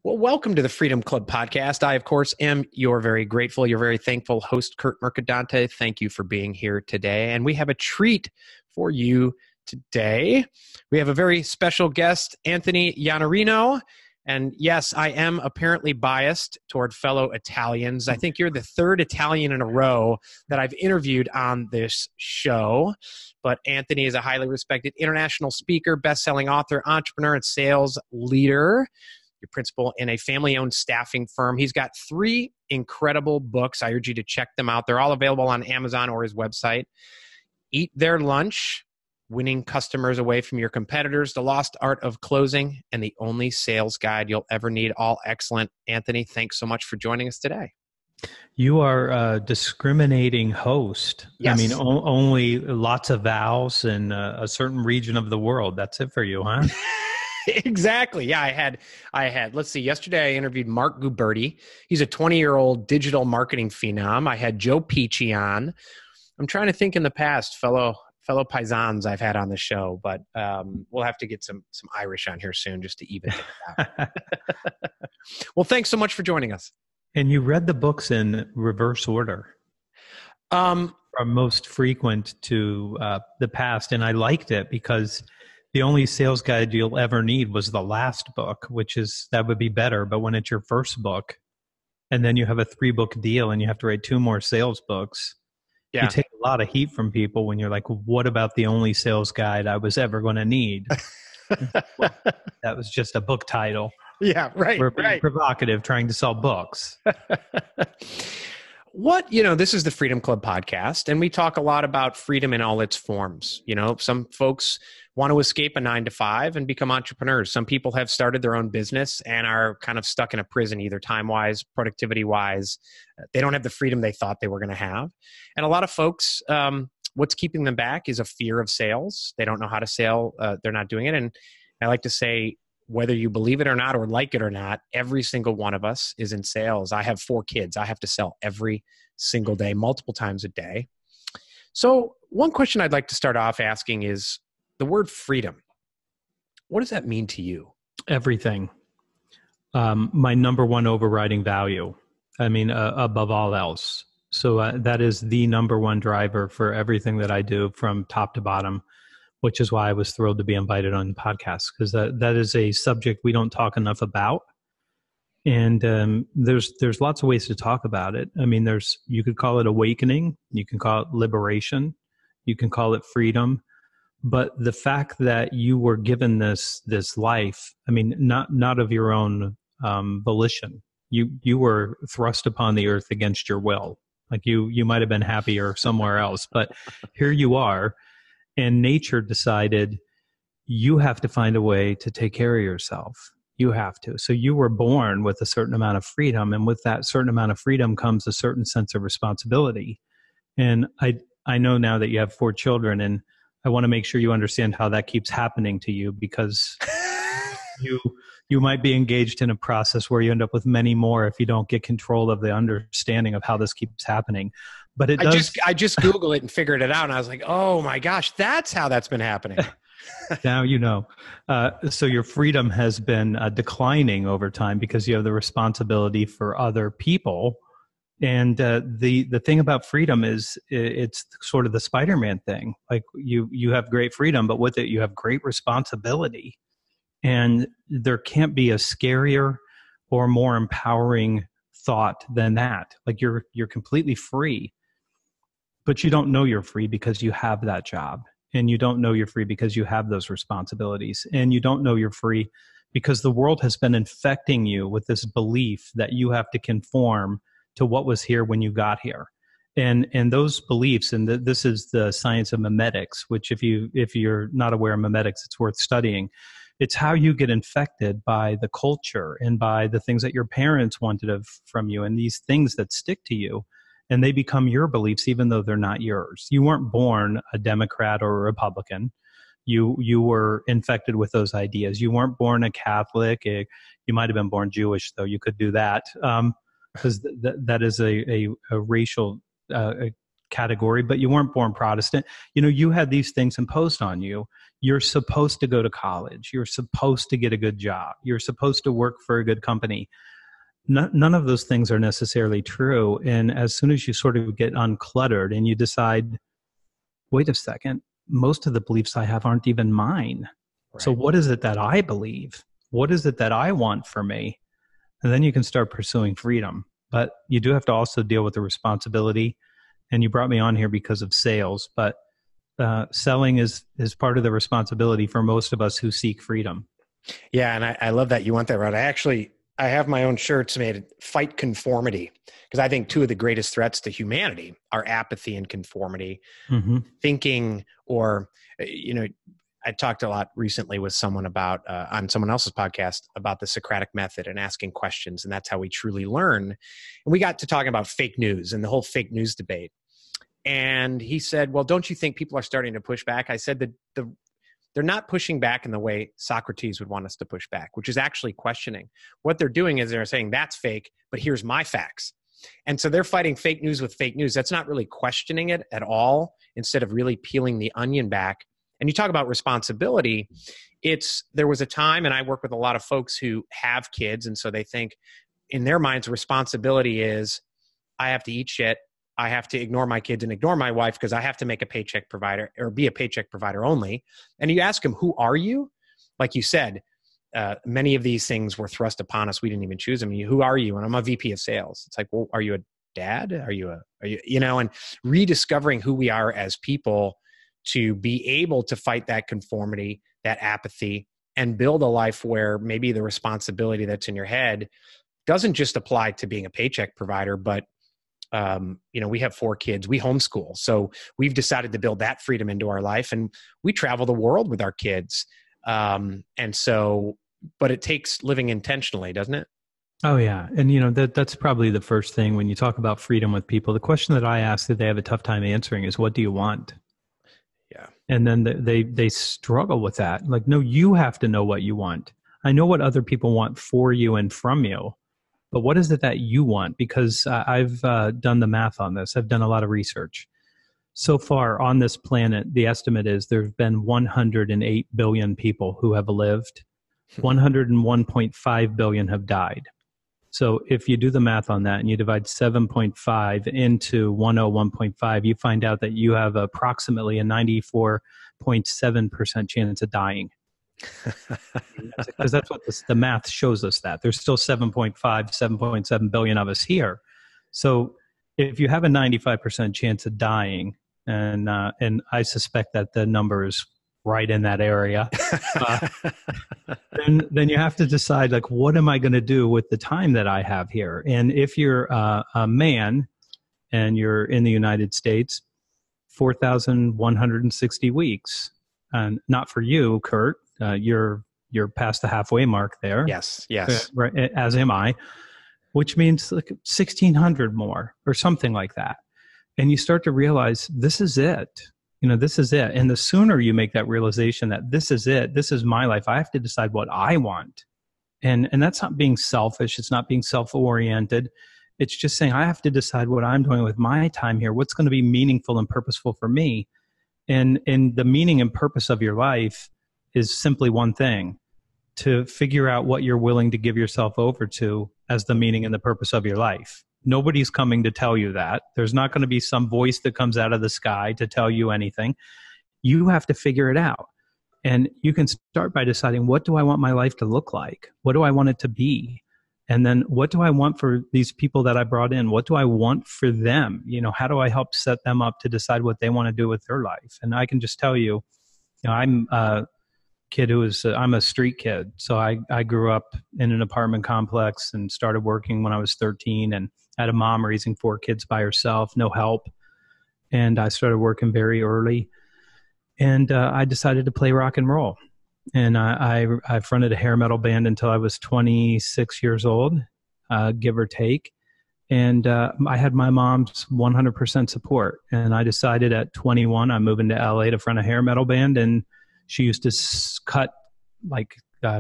Well, welcome to the Freedom Club podcast. I, of course, am your very grateful, your very thankful host, Curt Mercadante. Thank you for being here today. And we have a treat for you today. We have a very special guest, Anthony Iannarino. And yes, I am apparently biased toward fellow Italians. I think you're the third Italian in a row that I've interviewed on this show. But Anthony is a highly respected international speaker, best-selling author, entrepreneur, and sales leader. Your principal in a family-owned staffing firm. He's got 3 incredible books. I urge you to check them out. They're all available on Amazon or his website. Eat Their Lunch, Winning Customers Away from Your Competitors, The Lost Art of Closing, and The Only Sales Guide You'll Ever Need. All excellent. Anthony, thanks so much for joining us today. You are a discriminating host. Yes. I mean, only lots of vowels in a certain region of the world. That's it for you, huh? Exactly. Yeah, I had, let's see, yesterday I interviewed Mark Guberti. He's a 20-year-old digital marketing phenom. I had Joe Peachy on. I'm trying to think in the past, fellow paisans I've had on the show, but we'll have to get some Irish on here soon just to even it out. Well, thanks so much for joining us. And you read the books in reverse order. From most frequent to the past. And I liked it because The Only Sales Guide You'll Ever Need was the last book, that would be better. But when it's your first book and then you have a 3-book deal and you have to write 2 more sales books, you take a lot of heat from people when you're like, what about the only sales guide I was ever going to need? Well, that was just a book title. Yeah, right. We're being provocative trying to sell books. This is the Freedom Club podcast, and we talk a lot about freedom in all its forms. Some folks want to escape a 9-to-5 and become entrepreneurs. Some people have started their own business and are kind of stuck in a prison, either time-wise, productivity-wise. They don't have the freedom they thought they were going to have. And a lot of folks, what's keeping them back is a fear of sales. They don't know how to sell. They're not doing it. And I like to say, whether you believe it or not, or like it or not, every single one of us is in sales. I have 4 kids. I have to sell every single day, multiple times a day. So one question I'd like to start off asking is the word freedom. What does that mean to you? Everything. My number one overriding value. I mean, above all else. So that is the number one driver for everything that I do from top to bottom, which is why I was thrilled to be invited on the podcast, because that is a subject we don't talk enough about. And there's lots of ways to talk about it. I mean, you could call it awakening, you can call it liberation, you can call it freedom. But the fact that you were given this life, I mean, not of your own volition, you were thrust upon the earth against your will. Like you might have been happier somewhere else, but here you are. And nature decided you have to find a way to take care of yourself. You have to. So you were born with a certain amount of freedom. And with that certain amount of freedom comes a certain sense of responsibility. And I know now that you have 4 children, and I want to make sure you understand how that keeps happening to you, because you might be engaged in a process where you end up with many more if you don't get control of the understanding of how this keeps happening. But it does. I just Googled it and figured it out, and I was like, oh my gosh, that's how that's been happening. Now you know. So your freedom has been declining over time because you have the responsibility for other people. And the thing about freedom is it's sort of the Spider-Man thing. Like you have great freedom, but with it you have great responsibility. And there can't be a scarier or more empowering thought than that. Like you're completely free. But you don't know you're free because you have that job. And you don't know you're free because you have those responsibilities. And you don't know you're free because the world has been infecting you with this belief that you have to conform to what was here when you got here. And those beliefs, and this is the science of memetics, which if you're not aware of memetics, it's worth studying. It's how you get infected by the culture and by the things that your parents wanted from you, and these things that stick to you. And they become your beliefs, even though they're not yours. You weren't born a Democrat or a Republican. You were infected with those ideas. You weren't born a Catholic. You might have been born Jewish, though. You could do that because that is a racial category, but you weren't born Protestant. You had these things imposed on you. You're supposed to go to college. You're supposed to get a good job. You're supposed to work for a good company. None of those things are necessarily true. And as soon as you sort of get uncluttered and you decide, wait a second, most of the beliefs I have aren't even mine. Right. So what is it that I believe? What is it that I want for me? And then you can start pursuing freedom. But you do have to also deal with the responsibility. And you brought me on here because of sales, but selling is part of the responsibility for most of us who seek freedom. Yeah, and I love that you went that route. I have my own shirts made, fight conformity, because I think two of the greatest threats to humanity are apathy and conformity. Mm-hmm. Thinking, or, I talked a lot recently with someone about, on someone else's podcast, about the Socratic method and asking questions. And that's how we truly learn. And we got to talking about fake news and the whole fake news debate. And he said, well, don't you think people are starting to push back? I said that they're not pushing back in the way Socrates would want us to push back, which is actually questioning. What they're doing is they're saying, that's fake, but here's my facts. And so they're fighting fake news with fake news. That's not really questioning it at all, instead of really peeling the onion back. And you talk about responsibility. There was a time, and I work with a lot of folks who have kids, and so they think in their minds, responsibility is, I have to eat shit. I have to ignore my kids and ignore my wife because I have to make a paycheck provider, or be a paycheck provider only. And you ask them, who are you? Like you said, many of these things were thrust upon us. We didn't even choose them. Who are you? And I'm a VP of sales. It's like, well, are you a dad? Are you, and rediscovering who we are as people to be able to fight that conformity, that apathy, and build a life where maybe the responsibility that's in your head doesn't just apply to being a paycheck provider, but we have 4 kids, we homeschool. So we've decided to build that freedom into our life, and we travel the world with our kids. But it takes living intentionally, doesn't it? Oh yeah. And that's probably the first thing when you talk about freedom with people. The question that I ask that they have a tough time answering is, what do you want? Yeah. And then they struggle with that. Like, no, you have to know what you want. I know what other people want for you and from you, but what is it that you want? Because I've done the math on this. I've done a lot of research. So far on this planet, the estimate is there have been 108 billion people who have lived. 101.5 billion have died. So if you do the math on that and you divide 7.5 into 101.5, you find out that you have approximately a 94.7% chance of dying. Because that's what the math shows us, that there's still 7.7 billion of us here. So if you have a 95% chance of dying, and I suspect that the number is right in that area, then you have to decide, like, what am I going to do with the time that I have here? And if you're a man and you're in the United States, 4,160 weeks, and not for you, Curt. You're past the halfway mark there. Yes. Right, as am I, which means like 1,600 more or something like that. And you start to realize this is it. This is it. And the sooner you make that realization that this is it, this is my life, I have to decide what I want. And that's not being selfish. It's not being self-oriented. It's just saying, I have to decide what I'm doing with my time here. What's going to be meaningful and purposeful for me? And the meaning and purpose of your life is simply one thing: to figure out what you're willing to give yourself over to as the meaning and the purpose of your life. Nobody's coming to tell you that. There's not going to be some voice that comes out of the sky to tell you anything. You have to figure it out. And you can start by deciding, what do I want my life to look like? What do I want it to be? And then what do I want for these people that I brought in? What do I want for them? How do I help set them up to decide what they want to do with their life? And I can just tell you, I'm a kid I'm a street kid. So I grew up in an apartment complex and started working when I was 13, and had a mom raising 4 kids by herself, no help. And I started working very early, and I decided to play rock and roll. And I fronted a hair metal band until I was 26 years old, give or take. And I had my mom's 100% support. And I decided at 21, I'm moving to LA to front a hair metal band. And she used to cut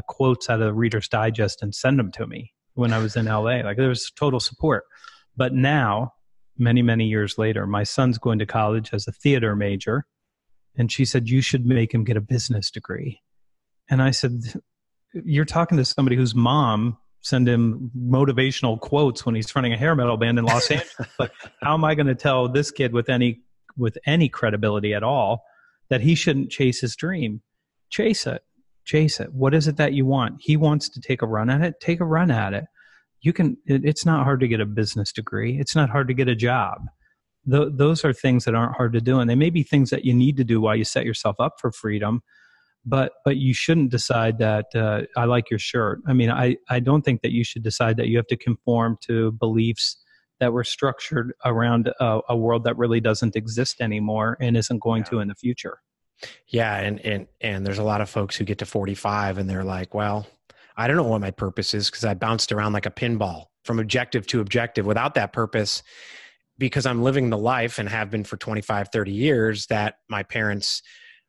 quotes out of Reader's Digest and send them to me when I was in LA. Like, there was total support. But now many, many years later. My son's going to college as a theater major. And she said, you should make him get a business degree. And I said, you're talking to somebody whose mom sent him motivational quotes when he's running a hair metal band in Los Angeles. Like, how am I going to tell this kid with any credibility at all that he shouldn't chase his dream? Chase it. Chase it. What is it that you want? He wants to take a run at it. Take a run at it. It's not hard to get a business degree. It's not hard to get a job. Those are things that aren't hard to do. And they may be things that you need to do while you set yourself up for freedom. But you shouldn't decide that I like your shirt. I mean, I don't think that you should decide that you have to conform to beliefs that were structured around a world that really doesn't exist anymore and isn't going to in the future. Yeah. And there's a lot of folks who get to 45 and they're like, well, I don't know what my purpose is because I bounced around like a pinball from objective to objective without that purpose, because I'm living the life and have been for 25, 30 years that my parents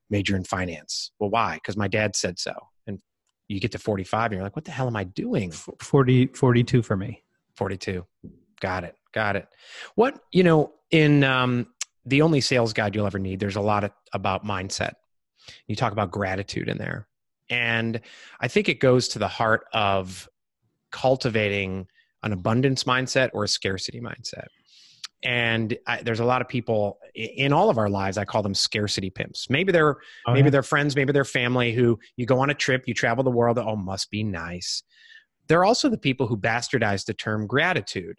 major in finance. Well, why? Because my dad said so. And you get to 45 and you're like, what the hell am I doing? 42 for me. 42. Got it. What, in The Only Sales Guide You'll Ever Need, there's a lot about mindset. You talk about gratitude in there. And I think it goes to the heart of cultivating an abundance mindset or a scarcity mindset. And there's a lot of people in all of our lives, I call them scarcity pimps. Maybe they're friends, maybe they're family who you go on a trip, you travel the world, oh, must be nice. They're also the people who bastardize the term gratitude.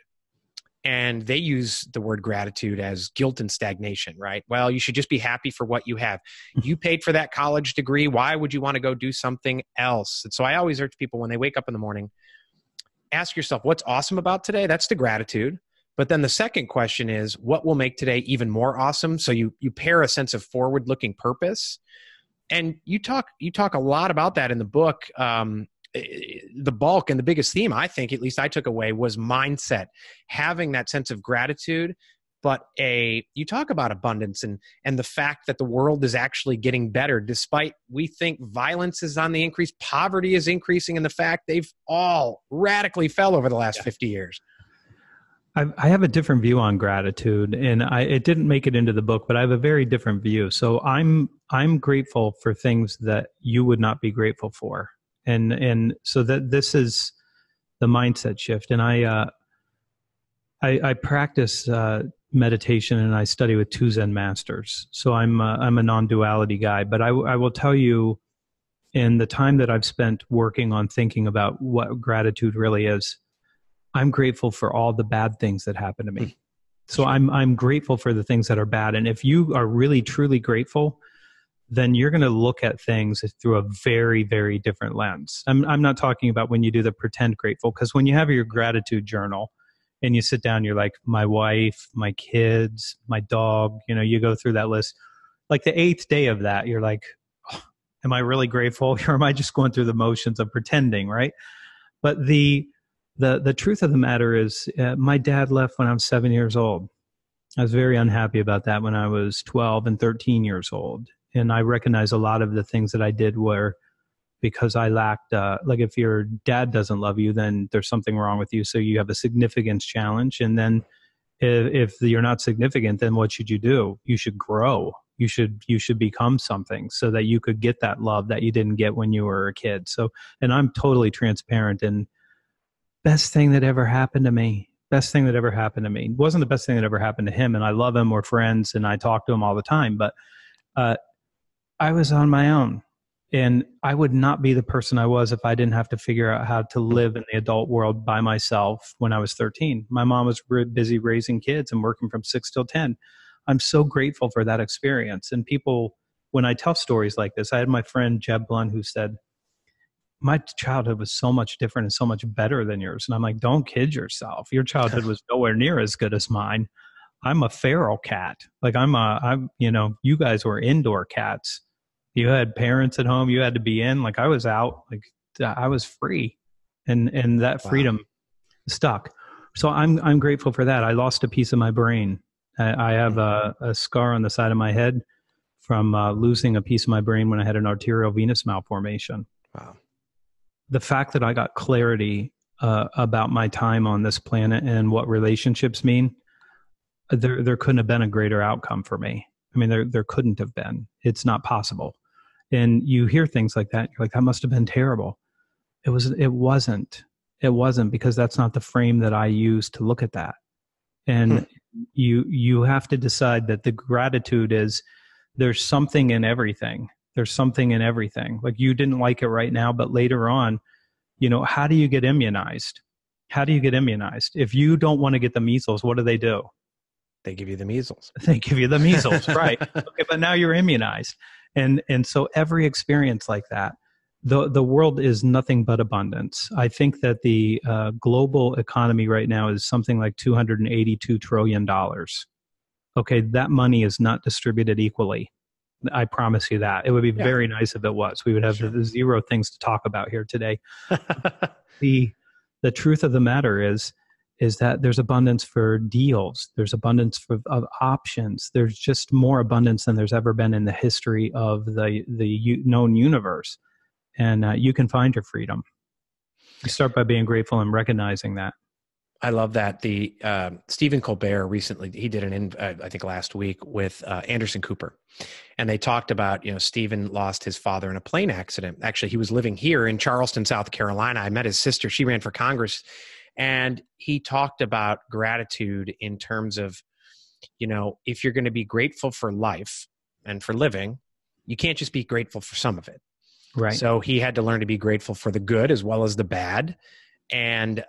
And they use the word gratitude as guilt and stagnation, right? Well, you should just be happy for what you have. You paid for that college degree. Why would you want to go do something else? And so I always urge people when they wake up in the morning, ask yourself, what's awesome about today? That's the gratitude. But then the second question is, what will make today even more awesome? So you pair a sense of forward-looking purpose. And you talk a lot about that in the book. The bulk and the biggest theme, I think, at least I took away, was mindset, having that sense of gratitude. But you talk about abundance and the fact that the world is actually getting better, despite we think violence is on the increase, poverty is increasing, and the fact they've all radically fell over the last 50 years. I have a different view on gratitude, and it didn't make it into the book, but I have a very different view. So I'm grateful for things that you would not be grateful for. And so that this is the mindset shift. And I practice meditation and I study with two Zen masters. So I'm a non-duality guy, but I will tell you, in the time that I've spent working on thinking about what gratitude really is, I'm grateful for all the bad things that happen to me. So I'm grateful for the things that are bad. And if you are really, truly grateful, then you're going to look at things through a very, very different lens. I'm not talking about when you do the pretend grateful, because when you have your gratitude journal and you sit down, you're like, my wife, my kids, my dog, you go through that list. Like the 8th day of that, you're like, oh, am I really grateful? Or am I just going through the motions of pretending, right? But the truth of the matter is, my dad left when I was 7 years old. I was very unhappy about that when I was 12 and 13 years old. And I recognize a lot of the things that I did were because I lacked, like if your dad doesn't love you, then there's something wrong with you. So you have a significance challenge. And then if you're not significant, then what should you do? You should grow. You should become something so that you could get that love that you didn't get when you were a kid. So, and I'm totally transparent, and best thing that ever happened to me. Best thing that ever happened to me. It wasn't the best thing that ever happened to him. And I love him. We're friends and I talk to him all the time, but, I was on my own, and I would not be the person I was if I didn't have to figure out how to live in the adult world by myself when I was 13. My mom was busy raising kids and working from 6 till 10. I'm so grateful for that experience. And people, when I tell stories like this, I had my friend Jeb Blunt who said, my childhood was so much different and so much better than yours. And I'm like, don't kid yourself. Your childhood was nowhere near as good as mine. I'm a feral cat. Like you guys were indoor cats. You had parents at home. You had to be in. Like I was out. Like I was free, and that freedom stuck. So I'm grateful for that. I lost a piece of my brain. I have a scar on the side of my head from losing a piece of my brain when I had an arterial venous malformation. Wow. The fact that I got clarity about my time on this planet and what relationships mean, there couldn't have been a greater outcome for me. I mean, there couldn't have been. It's not possible. And you hear things like that. You're like, that must have been terrible. It wasn't, because that's not the frame that I use to look at that. And you have to decide that the gratitude is, there's something in everything. There's something in everything. Like, you didn't like it right now, but later on, how do you get immunized? How do you get immunized? If you don't want to get the measles, what do? They give you the measles. They give you the measles, right? Okay, but now you're immunized. And so every experience like that, the world is nothing but abundance. I think that the global economy right now is something like $282 trillion. Okay, that money is not distributed equally. I promise you that. It would be very nice if it was. We would have zero things to talk about here today. The truth of the matter is that there's abundance for deals. There's abundance of options. There's just more abundance than there's ever been in the history of the known universe. And you can find your freedom. You start by being grateful and recognizing that. I love that. The Stephen Colbert recently, he did I think last week with Anderson Cooper. And they talked about, Stephen lost his father in a plane accident. Actually, he was living here in Charleston, South Carolina. I met his sister. She ran for Congress. And he talked about gratitude in terms of, if you're going to be grateful for life and for living, you can't just be grateful for some of it. Right. So he had to learn to be grateful for the good as well as the bad. And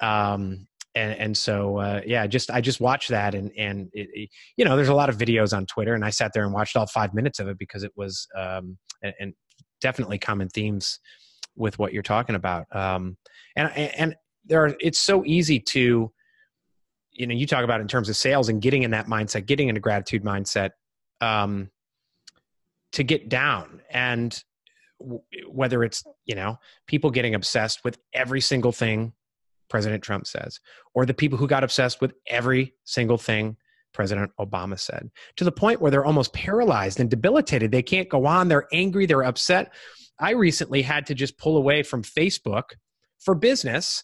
so I just watched that and it, there's a lot of videos on Twitter, and I sat there and watched all 5 minutes of it because it was and definitely common themes with what you're talking about. And it's so easy to, you talk about in terms of sales and getting in that mindset, getting in a gratitude mindset, to get down. And whether it's, people getting obsessed with every single thing President Trump says, or the people who got obsessed with every single thing President Obama said, to the point where they're almost paralyzed and debilitated. They can't go on. They're angry. They're upset. I recently had to just pull away from Facebook for business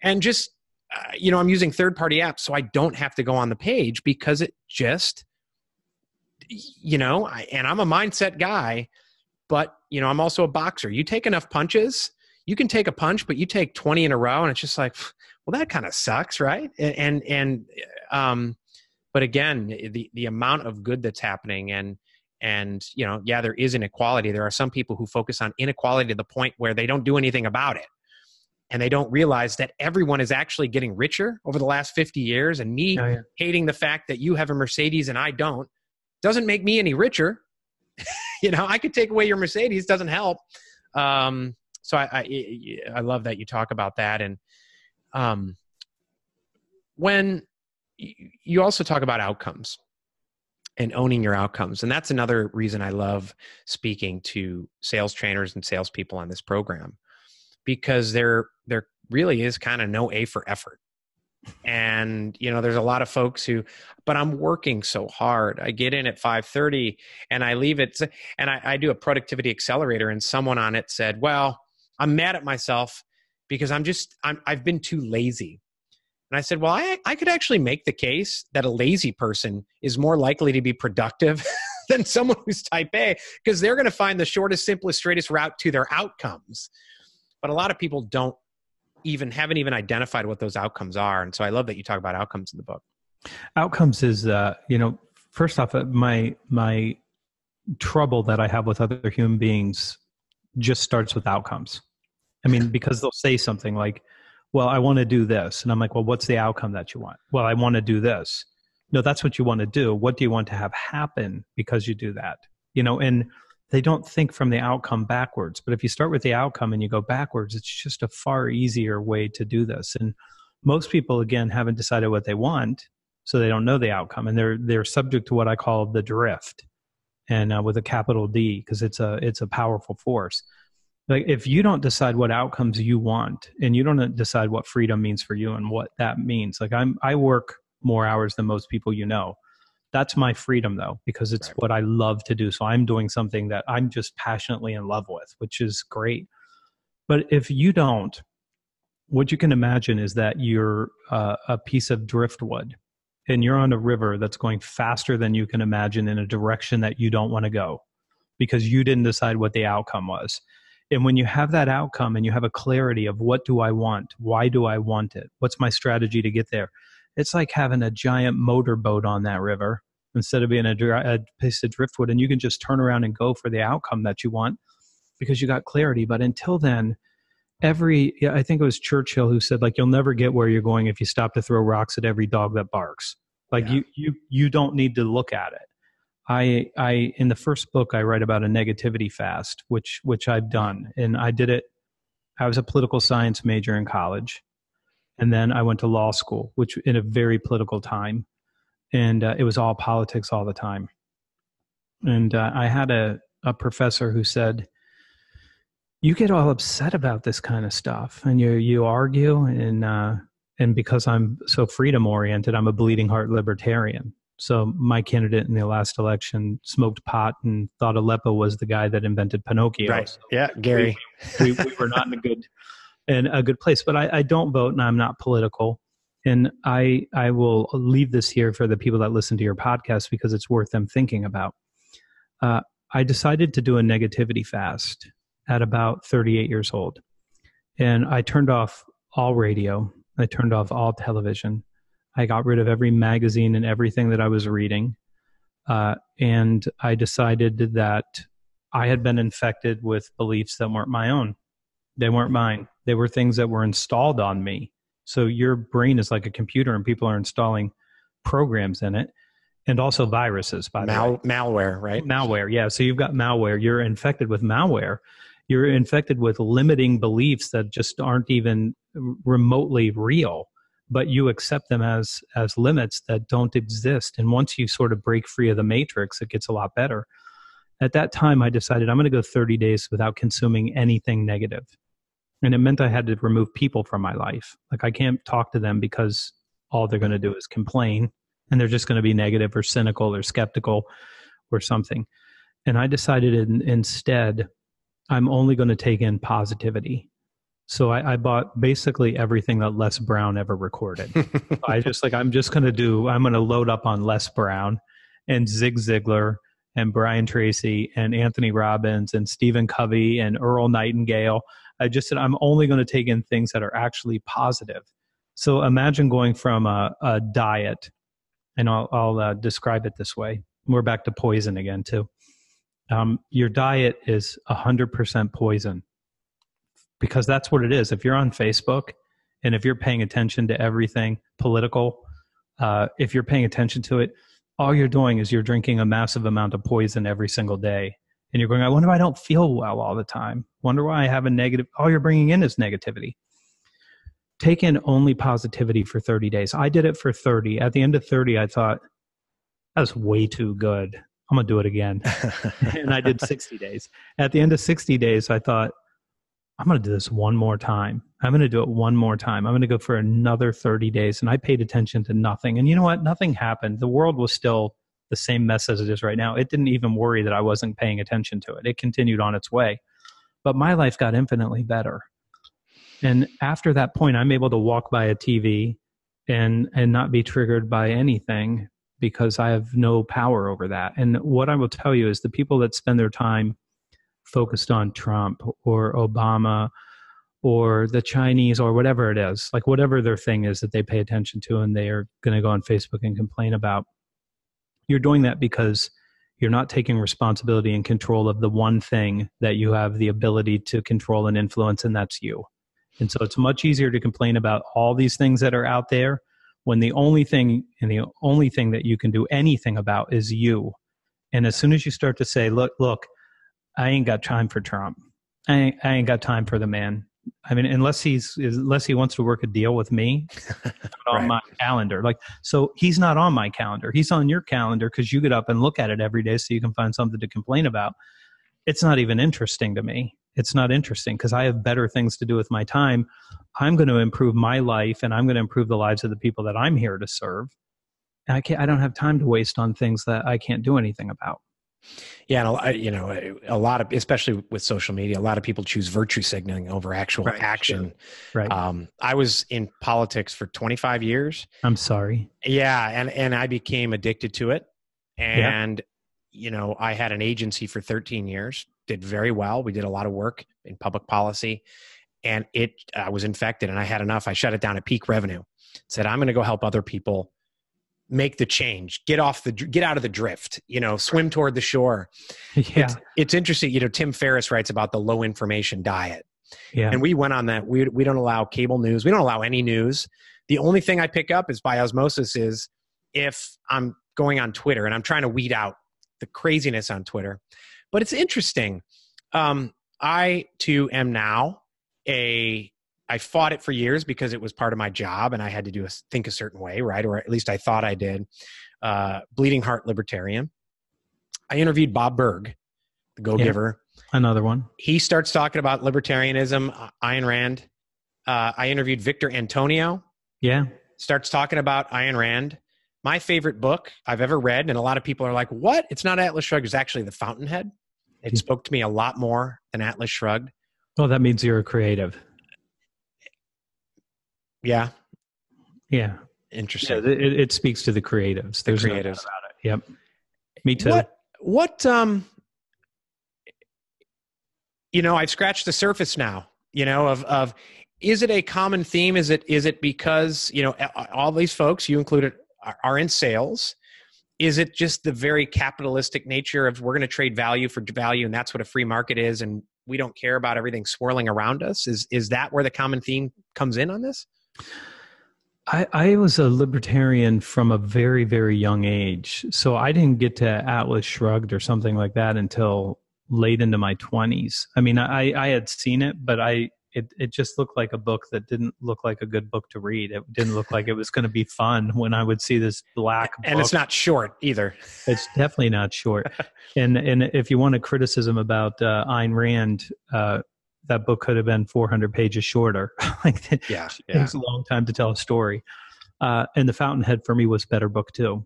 and just, I'm using third-party apps so I don't have to go on the page because it just, and I'm a mindset guy, but, I'm also a boxer. You take enough punches, you can take a punch, but you take 20 in a row and it's just like, well, that kind of sucks, right? But again, the amount of good that's happening and there is inequality. There are some people who focus on inequality to the point where they don't do anything about it. And they don't realize that everyone is actually getting richer over the last 50 years. And me hating the fact that you have a Mercedes and I don't, doesn't make me any richer. I could take away your Mercedes, doesn't help. So I love that you talk about that. And when you also talk about outcomes and owning your outcomes, and that's another reason I love speaking to sales trainers and salespeople on this program, because there really is kind of no A for effort. And, there's a lot of folks but I'm working so hard. I get in at 5:30 and I leave it. And I do a productivity accelerator, and someone on it said, well, I'm mad at myself because I've been too lazy. And I said, well, I could actually make the case that a lazy person is more likely to be productive than someone who's type A, because they're going to find the shortest, simplest, straightest route to their outcomes. But a lot of people haven't even identified what those outcomes are. And so I love that you talk about outcomes in the book. Outcomes is, first off, my trouble that I have with other human beings just starts with outcomes. I mean, because they'll say something like, well, I want to do this. And I'm like, well, what's the outcome that you want? Well, I want to do this. No, that's what you want to do. What do you want to have happen because you do that? And they don't think from the outcome backwards. But if you start with the outcome and you go backwards, it's just a far easier way to do this. And most people, again, haven't decided what they want, so they don't know the outcome. And they're subject to what I call the drift, and with a capital D, because it's a powerful force. Like, if you don't decide what outcomes you want, and you don't decide what freedom means for you and what that means, like I work more hours than most people, That's my freedom, though, because it's what I love to do. So I'm doing something that I'm just passionately in love with, which is great. But if you don't, what you can imagine is that you're a piece of driftwood, and you're on a river that's going faster than you can imagine in a direction that you don't want to go because you didn't decide what the outcome was. And when you have that outcome and you have a clarity of what do I want? Why do I want it? What's my strategy to get there? It's like having a giant motorboat on that river instead of being a piece of driftwood, and you can just turn around and go for the outcome that you want because you got clarity. But until then, I think it was Churchill who said, like, you'll never get where you're going if you stop to throw rocks at every dog that barks. Like, you don't need to look at it. I in the first book I write about a negativity fast, which I've done, and I did it. I was a political science major in college, and then I went to law school, which in a very political time, and it was all politics all the time. And I had a professor who said, "You get all upset about this kind of stuff, and you argue, and because I'm so freedom oriented, I'm a bleeding heart libertarian." So my candidate in the last election smoked pot and thought Aleppo was the guy that invented Pinocchio. Right. So yeah, Gary. We were not in a good place. But I don't vote, and I'm not political. And I will leave this here for the people that listen to your podcast because it's worth them thinking about. I decided to do a negativity fast at about 38 years old. And I turned off all radio. I turned off all television. I got rid of every magazine and everything that I was reading. And I decided that I had been infected with beliefs that weren't my own. They weren't mine. They were things that were installed on me. So your brain is like a computer and people are installing programs in it, and also viruses, by the way. Malware, right? Malware, yeah. So you've got malware. You're infected with malware. You're infected with limiting beliefs that just aren't even remotely real, but you accept them as limits that don't exist. And once you sort of break free of the matrix, it gets a lot better. At that time, I decided I'm going to go 30 days without consuming anything negative. And it meant I had to remove people from my life. Like, I can't talk to them because all they're going to do is complain, and they're just going to be negative or cynical or skeptical or something. And I decided instead, I'm only going to take in positivity. So I bought basically everything that Les Brown ever recorded. I'm going to load up on Les Brown and Zig Ziglar and Brian Tracy and Anthony Robbins and Stephen Covey and Earl Nightingale. I just said, I'm only going to take in things that are actually positive. So imagine going from a diet, and I'll describe it this way. We're back to poison again too. Your diet is 100% poison, because that's what it is. If you're on Facebook and if you're paying attention to everything political, if you're paying attention to it, all you're doing is you're drinking a massive amount of poison every single day. And you're going, I wonder why I don't feel well all the time. Wonder why I have a negative. All you're bringing in is negativity. Take in only positivity for 30 days. I did it for 30. At the end of 30, I thought, that was way too good. I'm going to do it again. And I did 60 days. At the end of 60 days, I thought, I'm going to do this one more time. I'm going to do it one more time. I'm going to go for another 30 days. And I paid attention to nothing. And you know what? Nothing happened. The world was still the same mess as it is right now. It didn't even worry that I wasn't paying attention to it. It continued on its way. But my life got infinitely better. And after that point, I'm able to walk by a TV and not be triggered by anything, because I have no power over that. And what I will tell you is the people that spend their time focused on Trump or Obama or the Chinese or whatever it is, like whatever their thing is that they pay attention to and they are going to go on Facebook and complain about, you're doing that because you're not taking responsibility and control of the one thing that you have the ability to control and influence, and that's you. And so it's much easier to complain about all these things that are out there when the only thing that you can do anything about is you. And as soon as you start to say, look, I ain't got time for Trump. I ain't got time for the man. I mean, unless he wants to work a deal with me on my calendar. Like, so he's not on my calendar. He's on your calendar because you get up and look at it every day so you can find something to complain about. It's not even interesting to me. It's not interesting because I have better things to do with my time. I'm going to improve my life, and I'm going to improve the lives of the people that I'm here to serve. And I don't have time to waste on things that I can't do anything about. Yeah, and a lot of, especially with social media, a lot of people choose virtue signaling over actual action. Sure. Right. I was in politics for 25 years. I'm sorry. Yeah, and I became addicted to it. Yeah. And I had an agency for 13 years, did very well. We did a lot of work in public policy, and I was infected, and I had enough. I shut it down at peak revenue. Said, I'm going to go help other people make the change, get out of the drift, swim toward the shore. Yeah. It's interesting. Tim Ferriss writes about the low information diet. Yeah. And we went on that. We don't allow cable news. We don't allow any news. The only thing I pick up is by osmosis is if I'm going on Twitter and I'm trying to weed out the craziness on Twitter. But it's interesting. I too am now I fought it for years because it was part of my job and I had to think a certain way, right? Or at least I thought I did. Bleeding heart libertarian. I interviewed Bob Berg, the Go-Giver. Yeah, another one. He starts talking about libertarianism, Ayn Rand. I interviewed Victor Antonio. Yeah. Starts talking about Ayn Rand. My favorite book I've ever read, and a lot of people are like, what? It's not Atlas Shrugged. It's actually The Fountainhead. It spoke to me a lot more than Atlas Shrugged. Oh, that means you're a creative. Yeah. Yeah. Interesting. Yeah, it speaks to the creatives. There's no doubt about it. Yep. Me too. I've scratched the surface now, of is it a common theme? Is it because, all these folks, you included, are in sales? Is it just the very capitalistic nature of we're going to trade value for value, and that's what a free market is, and we don't care about everything swirling around us? Is that where the common theme comes in on this? I was a libertarian from a very, very young age. So I didn't get to Atlas Shrugged or something like that until late into my 20s. I mean, I had seen it, but it just looked like a book that didn't look like a good book to read. It didn't look like it was going to be fun when I would see this black book. And it's not short either. It's definitely not short. And if you want a criticism about Ayn Rand, that book could have been 400 pages shorter. It takes a long time to tell a story. And The Fountainhead for me was a better book too.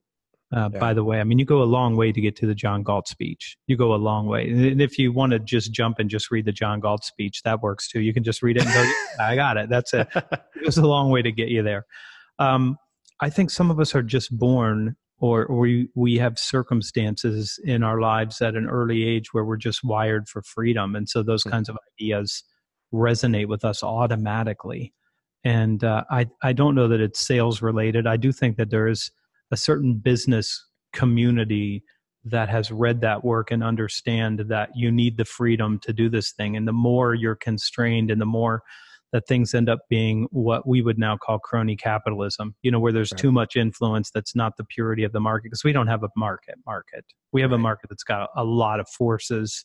By the way, I mean, you go a long way to get to the John Galt speech. You go a long way. And if you want to just jump and just read the John Galt speech, that works too. You can just read it and go, I got it. That's it. It was a long way to get you there. I think some of us are just born or we have circumstances in our lives at an early age where we're just wired for freedom. And so those kinds of ideas resonate with us automatically. And I don't know that it's sales related. I do think that there is a certain business community that has read that work and understand that you need the freedom to do this thing. And the more you're constrained and the more that things end up being what we would now call crony capitalism, where there's too much influence that's not the purity of the market, because we don't have a market. We have a market that's got a lot of forces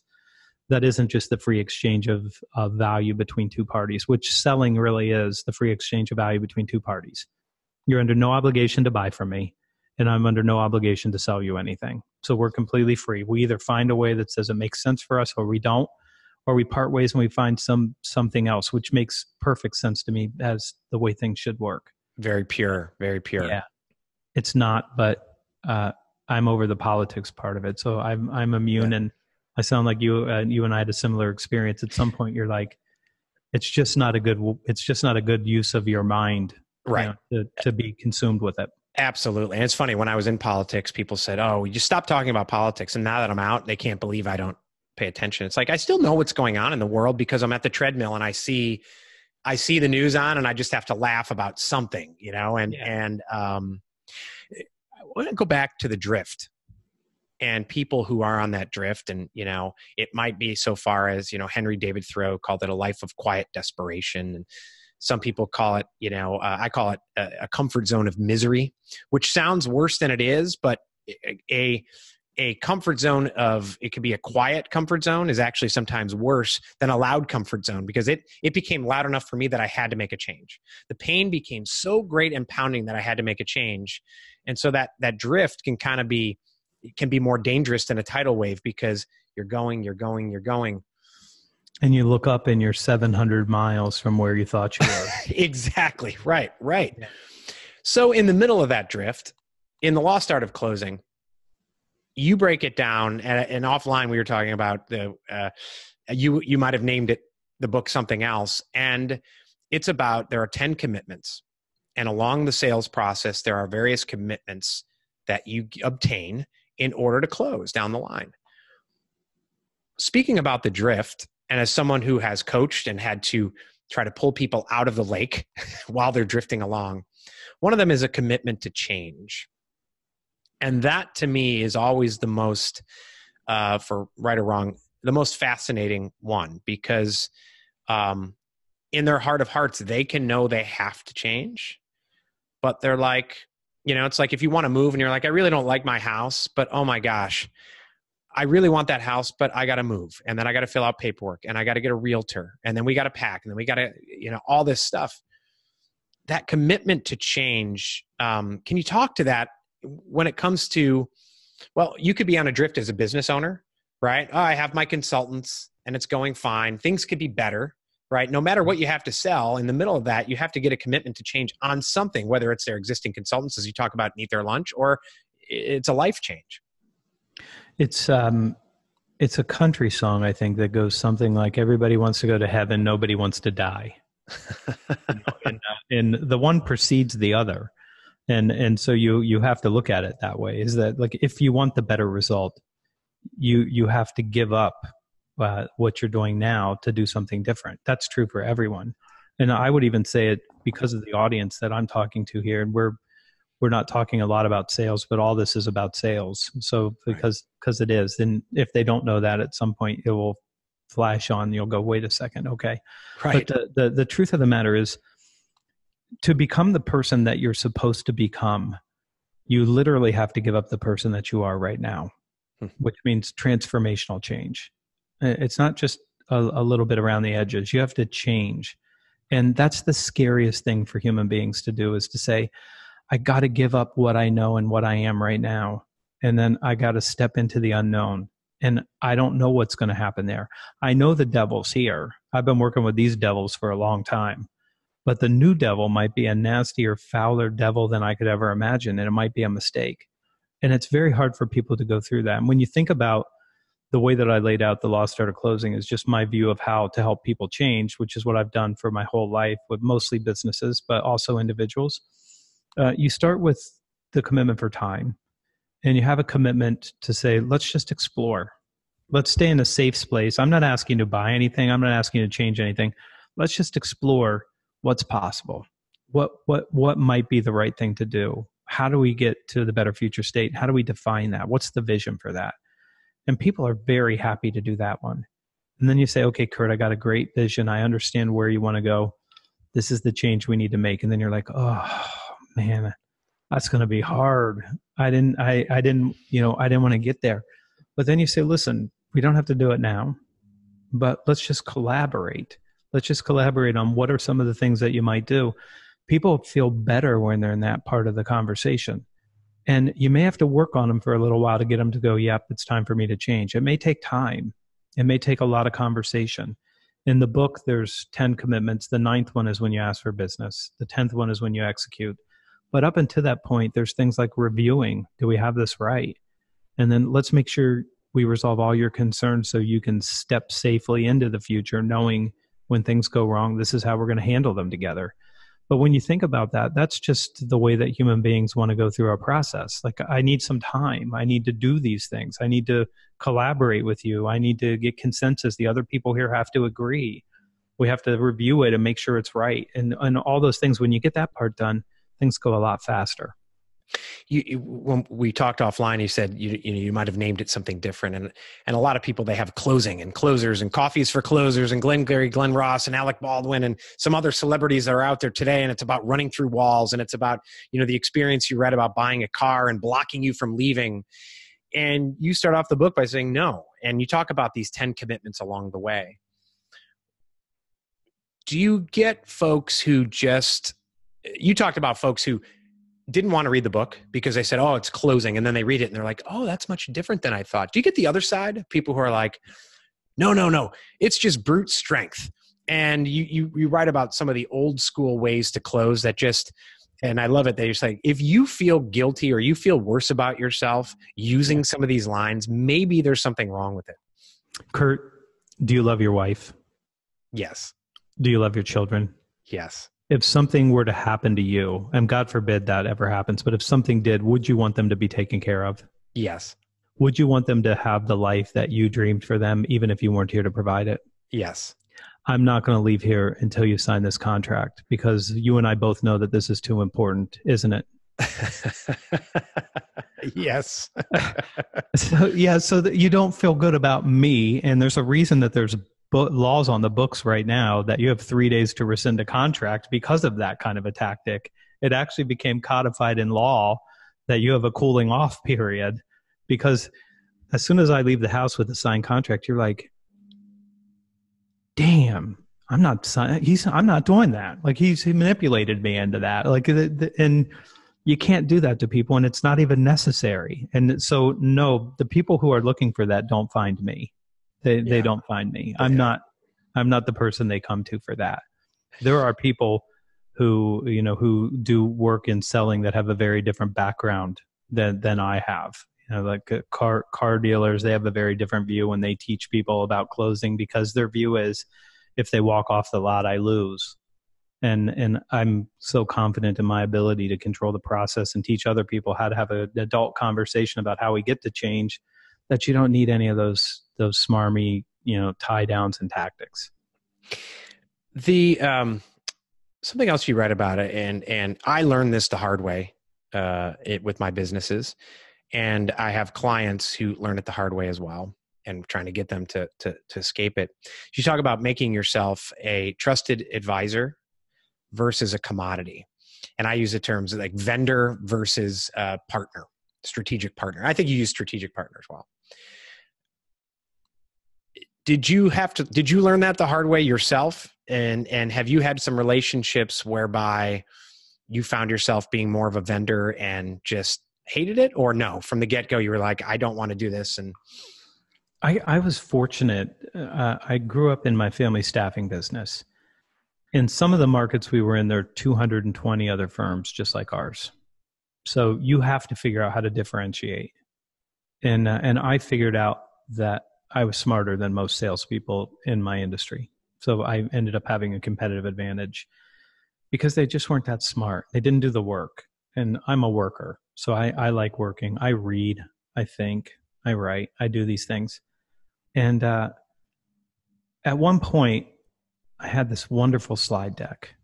that isn't just the free exchange of value between two parties, which selling really is, the free exchange of value between two parties. You're under no obligation to buy from me, and I'm under no obligation to sell you anything. So we're completely free. We either find a way that says it makes sense for us or we don't, or we part ways and we find something else, which makes perfect sense to me as the way things should work. Very pure, very pure. Yeah, it's not, but I'm over the politics part of it. So I'm immune, and I sound like you and I had a similar experience. At some point, you're like, it's just not a good use of your mind, right? To be consumed with it. Absolutely. And it's funny, when I was in politics, people said, oh, you stop talking about politics. And now that I'm out, they can't believe I don't pay attention. It's like, I still know what's going on in the world because I'm at the treadmill and I see the news on and I just have to laugh about something, and I want to go back to the drift and people who are on that drift. And, it might be so far as, Henry David Thoreau called it a life of quiet desperation. And some people call it, I call it a comfort zone of misery, which sounds worse than it is, but a comfort zone it could be a quiet comfort zone is actually sometimes worse than a loud comfort zone, because it became loud enough for me that I had to make a change. The pain became so great and pounding that I had to make a change. And so that drift can be more dangerous than a tidal wave, because you're going. And you look up and you're 700 miles from where you thought you were. Exactly. Right. Yeah. So in the middle of that drift, in The Lost Art of Closing, you break it down, and offline we were talking about you might have named the book something else, and it's about, there are 10 commitments, and along the sales process there are various commitments that you obtain in order to close down the line. Speaking about the drift, and as someone who has coached and had to try to pull people out of the lake while they're drifting along, one of them is a commitment to change. And that to me is always the most, for right or wrong, the most fascinating one, because in their heart of hearts, they can know they have to change, but they're like, it's like if you want to move and you're like, I really don't like my house, but oh my gosh, I really want that house, but I got to move. And then I got to fill out paperwork, and I got to get a realtor, and then we got to pack, and then we got to, all this stuff. That commitment to change. Can you talk to that when it comes to, well, you could be on a drift as a business owner, right? Oh, I have my consultants and it's going fine. Things could be better, right? No matter what you have to sell, in the middle of that, you have to get a commitment to change on something, whether it's their existing consultants, as you talk about, and eat their lunch, or it's a life change. It's a country song, I think, that goes something like, everybody wants to go to heaven, nobody wants to die. And the one precedes the other. And so you have to look at it that way, is that, like, if you want the better result, you have to give up what you're doing now to do something different. That's true for everyone. And I would even say it because of the audience that I'm talking to here. And we're not talking a lot about sales, but all this is about sales. So because it is, then if they don't know that, at some point it will flash on, you'll go, wait a second. Okay. Right. But the truth of the matter is, to become the person that you're supposed to become, you literally have to give up the person that you are right now, which means transformational change. It's not just a little bit around the edges. You have to change. And that's the scariest thing for human beings to do, is to say, I got to give up what I know and what I am right now. And then I got to step into the unknown. And I don't know what's going to happen there. I know the devil's here. I've been working with these devils for a long time. But the new devil might be a nastier, fouler devil than I could ever imagine, and it might be a mistake. And it's very hard for people to go through that. And when you think about the way that I laid out the Law Starter Closing, is just my view of how to help people change, which is what I've done for my whole life with mostly businesses, but also individuals. You start with the commitment for time, and you have a commitment to say, let's just explore. Let's stay in a safe space. I'm not asking you to buy anything. I'm not asking you to change anything. Let's just explore what's possible. What might be the right thing to do? How do we get to the better future state? How do we define that? What's the vision for that? And people are very happy to do that one. And then you say, okay, Curt, I got a great vision. I understand where you want to go. This is the change we need to make. And then you're like, oh man, that's going to be hard. I didn't want to get there. But then you say, listen, we don't have to do it now, but let's just collaborate. Let's just collaborate on what are some of the things that you might do. People feel better when they're in that part of the conversation. And you may have to work on them for a little while to get them to go, yep, it's time for me to change. It may take time. It may take a lot of conversation. In the book, there's 10 commitments. The 9th one is when you ask for business. The 10th one is when you execute. But up until that point, there's things like reviewing. Do we have this right? And then let's make sure we resolve all your concerns so you can step safely into the future, knowing when things go wrong, this is how we're going to handle them together. But when you think about that, that's just the way that human beings want to go through our process. Like, I need some time. I need to do these things. I need to collaborate with you. I need to get consensus. The other people here have to agree. We have to review it and make sure it's right. And all those things, when you get that part done, things go a lot faster. When we talked offline, you said you might have named it something different, and a lot of people, they have closing and closers and coffees for closers and Glengarry Glen Ross and Alec Baldwin and some other celebrities that are out there today, and it's about running through walls, and it's about the experience you read about buying a car and blocking you from leaving. And you start off the book by saying no, and you talk about these 10 commitments along the way. Do you get folks who you talked about folks who didn't want to read the book because they said, oh, it's closing. And then they read it and they're like, oh, that's much different than I thought. Do you get the other side? People who are like, no, it's just brute strength. And you write about some of the old school ways to close that just, And I love it that you're saying, if you feel guilty or you feel worse about yourself using some of these lines, maybe there's something wrong with it. Curt, do you love your wife? Yes. Do you love your children? Yes. If something were to happen to you, and God forbid that ever happens, but if something did, would you want them to be taken care of? Yes. Would you want them to have the life that you dreamed for them, even if you weren't here to provide it? Yes. I'm not going to leave here until you sign this contract, because you and I both know that this is too important, isn't it? Yes. So that you don't feel good about me. And there's a reason that there's laws on the books right now that you have 3 days to rescind a contract because of that kind of a tactic. It actually became codified in law that you have a cooling off period, because as soon as I leave the house with a signed contract, you're like, damn, I'm not doing that. Like he manipulated me into that. Like, and you can't do that to people, and it's not even necessary. And so, no, the people who are looking for that don't find me. They don't find me. I'm not the person they come to for that. There are people who do work in selling that have a very different background than I have. Like car dealers, they have a very different view when they teach people about closing, because their view is, if they walk off the lot, I lose. And I'm so confident in my ability to control the process and teach other people how to have an adult conversation about how we get to change, that you don't need any of those smarmy, tie downs and tactics. The something else you read about it, and I learned this the hard way with my businesses, and I have clients who learn it the hard way as well, and trying to get them to escape it. You talk about making yourself a trusted advisor versus a commodity. And I use the terms like vendor versus partner, strategic partner. I think you use strategic partner as well. Did you learn that the hard way yourself? And have you had some relationships whereby you found yourself being more of a vendor and just hated it? Or no, from the get-go, you were like, I don't want to do this? And I was fortunate. I grew up in my family staffing business. In some of the markets we were in, there are 220 other firms just like ours. So you have to figure out how to differentiate. And I figured out that I was smarter than most salespeople in my industry. So I ended up having a competitive advantage because they just weren't that smart. They didn't do the work. And I'm a worker. So I like working. I read, I think, I write, I do these things. And at one point, I had this wonderful slide deck,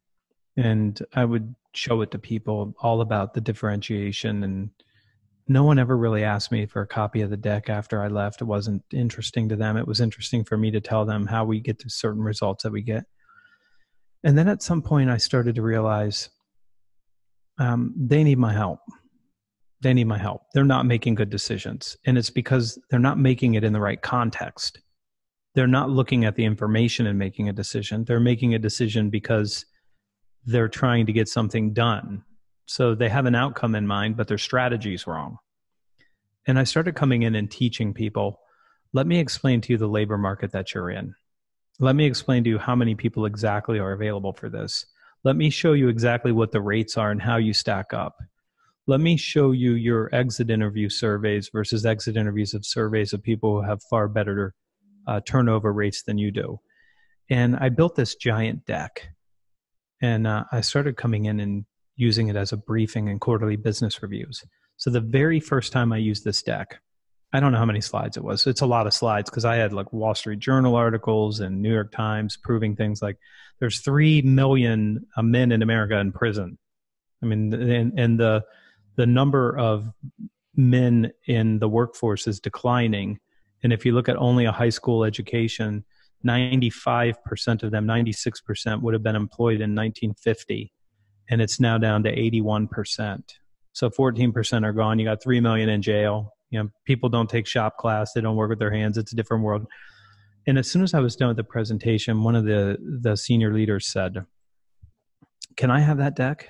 and I would show it to people all about the differentiation, and no one ever really asked me for a copy of the deck after I left. It wasn't interesting to them. It was interesting for me to tell them how we get to certain results that we get. And then at some point I started to realize they need my help. They need my help. They're not making good decisions. And it's because they're not making it in the right context. They're not looking at the information and making a decision. They're making a decision because they're trying to get something done. So they have an outcome in mind, but their strategy is wrong. And I started coming in and teaching people, let me explain to you the labor market that you're in. Let me explain to you how many people exactly are available for this. Let me show you exactly what the rates are and how you stack up. Let me show you your exit interview surveys versus exit interviews of surveys of people who have far better turnover rates than you do. And I built this giant deck, and I started coming in and using it as a briefing and quarterly business reviews. So the very first time I used this deck, I don't know how many slides it was. It's a lot of slides because I had like Wall Street Journal articles and New York Times proving things like there's 3 million men in America in prison. I mean, and the number of men in the workforce is declining. And if you look at only a high school education, 95% of them, 96% would have been employed in 1950. And it's now down to 81%. So 14% are gone. You got 3 million in jail. People don't take shop class. They don't work with their hands. It's a different world. And as soon as I was done with the presentation, one of the senior leaders said, "Can I have that deck?"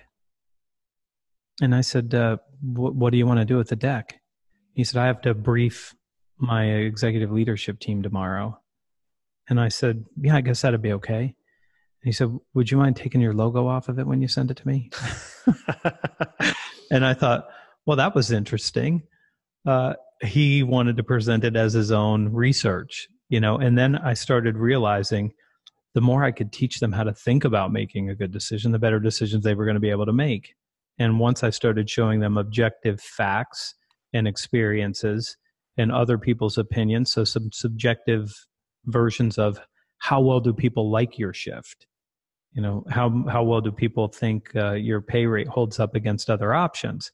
And I said, what do you want to do with the deck? He said, "I have to brief my executive leadership team tomorrow." And I said, "Yeah, I guess that'd be okay." he said, would you mind taking your logo off of it when you send it to me? And I thought, well, that was interesting. He wanted to present it as his own research, and then I started realizing the more I could teach them how to think about making a good decision, the better decisions they were going to be able to make. And once I started showing them objective facts and experiences and other people's opinions, so some subjective versions of how well do people like your shift? How well do people think your pay rate holds up against other options?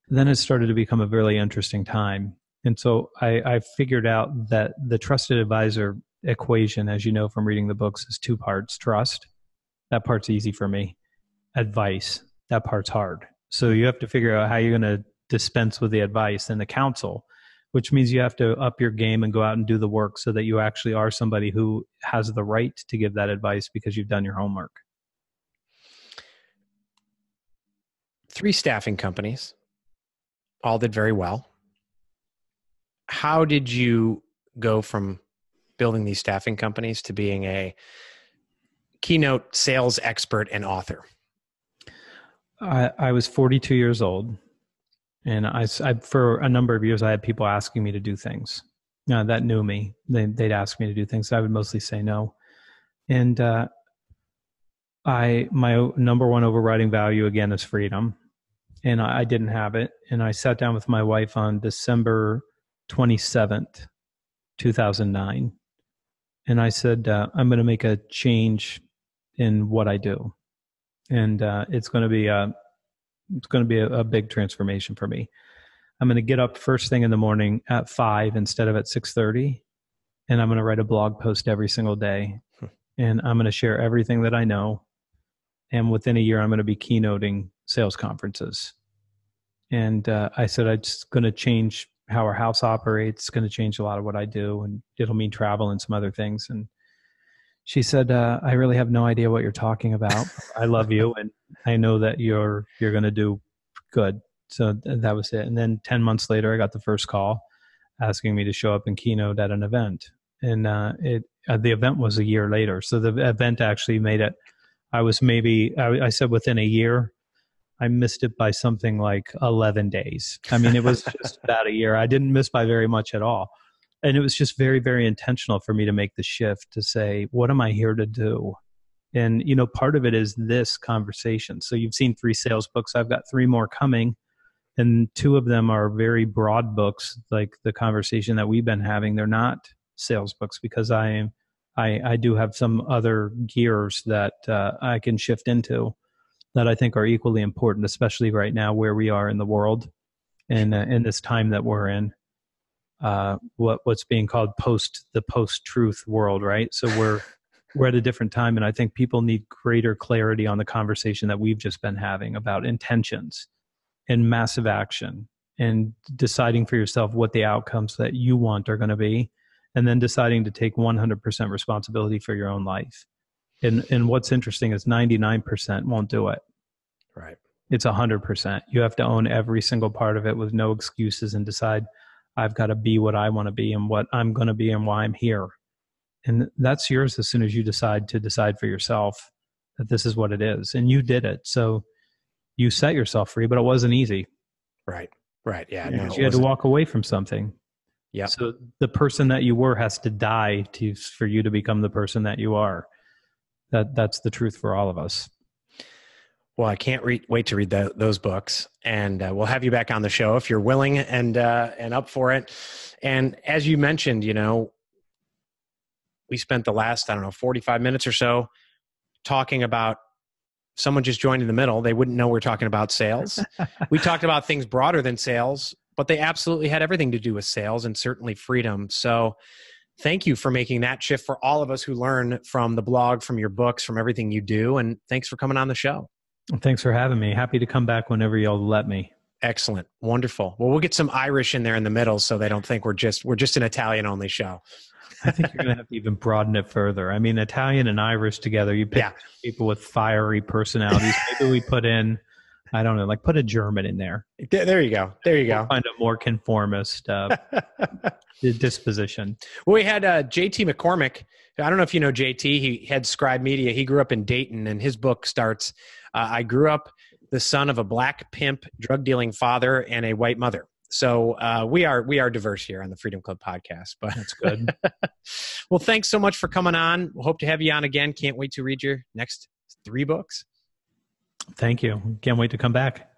Then it started to become a really interesting time. And so I figured out that the trusted advisor equation, as you know from reading the books, is two parts. Trust, that part's easy for me. Advice, that part's hard. So you have to figure out how you're going to dispense with the advice and the counsel, which means you have to up your game and go out and do the work so that you actually are somebody who has the right to give that advice because you've done your homework. 3 staffing companies, all did very well. How did you go from building these staffing companies to being a keynote sales expert and author? I was 42 years old, and I for a number of years I had people asking me to do things that knew me. They'd ask me to do things. I would mostly say no, and my number one overriding value again is freedom, and I didn't have it. And I sat down with my wife on December 27th, 2009. And I said, I'm going to make a change in what I do. And it's going to be a big transformation for me. I'm going to get up first thing in the morning at 5 instead of at 6:30. And I'm going to write a blog post every single day. And I'm going to share everything that I know. And within a year, I'm going to be keynoting sales conferences. And I said, I'm just going to change how our house operates. It's going to change a lot of what I do, and it'll mean travel and some other things. And she said, I really have no idea what you're talking about. I love you, and I know that you're going to do good. So that was it. And then 10 months later, I got the first call asking me to show up and keynote at an event. And the event was a year later. So the event actually made it. I said within a year. I missed it by something like 11 days. I mean, it was just about a year. I didn't miss by very much at all. And it was just very, very intentional for me to make the shift to say, what am I here to do? And, part of it is this conversation. So you've seen 3 sales books. I've got 3 more coming. And 2 of them are very broad books, like the conversation that we've been having. They're not sales books because I do have some other gears that I can shift into that I think are equally important, especially right now where we are in the world and in this time that we're in, what's being called the post-truth world, right? So we're at a different time, and I think people need greater clarity on the conversation that we've just been having about intentions and massive action and deciding for yourself what the outcomes that you want are going to be, and then deciding to take 100% responsibility for your own life. And what's interesting is 99% won't do it. Right. It's 100%. You have to own every single part of it with no excuses and decide, I've got to be what I want to be and what I'm going to be and why I'm here. And that's yours as soon as you decide for yourself that this is what it is. And you did it. So you set yourself free, but it wasn't easy. Right. Right. Yeah. No, you had to walk away from something. Yeah. So the person that you were has to die for you to become the person that you are. That's the truth for all of us. Well, I can't wait to read those books, and we'll have you back on the show if you're willing and up for it. And as you mentioned, we spent the last, 45 minutes or so talking about someone just joined in the middle. They wouldn't know we're talking about sales. We talked about things broader than sales, but they absolutely had everything to do with sales and certainly freedom. So thank you for making that shift for all of us who learn from the blog, from your books, from everything you do. And thanks for coming on the show. Thanks for having me. Happy to come back whenever you'll let me. Excellent. Wonderful. Well, we'll get some Irish in there in the middle so they don't think we're just an Italian only show. I think you're going to have to even broaden it further. I mean, Italian and Irish together, you pick people with fiery personalities. Maybe we put in, I don't know, like put a German in there. There you go. There you go. Find a more conformist disposition. Well, we had JT McCormick I don't know if you know JT. He had Scribe Media. He grew up in Dayton, and his book starts, I grew up the son of a black pimp, drug-dealing father, and a white mother. So we are diverse here on the Freedom Club podcast. But that's good. Well, thanks so much for coming on. We'll hope to have you on again. Can't wait to read your next 3 books. Thank you. Can't wait to come back.